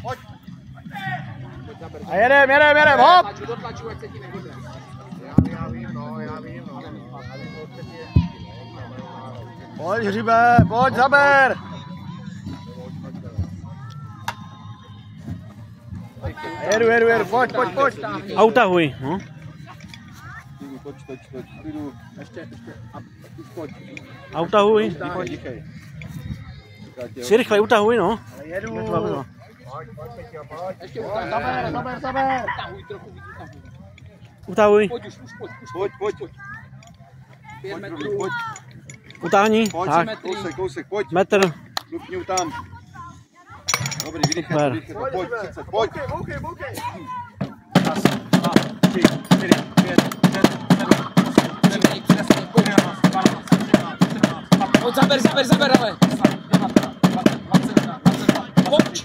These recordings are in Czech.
Pojď. A jedem, hop! Dotlačuj, ať se ti nehodne. Já vím, no. Pojď, hřibe, pojď, zaber! Jedu, pojď. A utahuj, no. Toč. Ještě. A už pojď. A utahuj. Si rychle utahuj, no. Jedu. Ještě Zaber. utahuj trochu víc, Utahuj. Pojď. 5 metrů. Utáhni. Pojď, Tak. kousek, pojď. Metr. Lupňu tam. Dobrý, vydechej. Pojď, přece, pojď. Boukej. 1, 2, 3, 4, 5, 6, 7, 8, 9, 10, 11, 12, 13, 14, 15. Pojď, zaber, ale. 21, 22, 23, Pojď.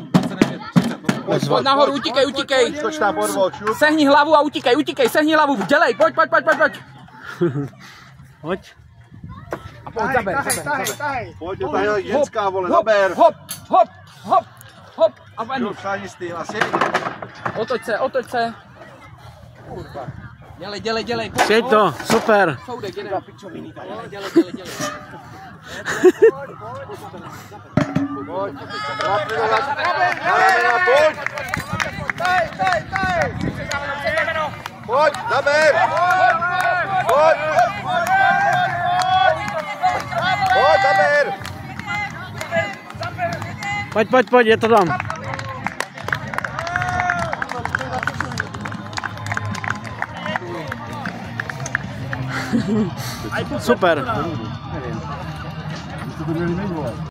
29, 30. Pojď nahoru, utíkej. Skoč tam podvol, šup. Sehni hlavu a utíkej, sehni hlavu. Dělej, pojď. Pojď. A pojď, zaber. Tahej. Pojď, to je ženská, vole, zaber. Hop. A ven. Šáni styl, asi. Otoč se. Kurva. Dělej. Sjeď to, super. Soudek, jedem. Dělej. Pojď. Pojď, zaber. Pojď, zaber. Pojď, je to tam. Super.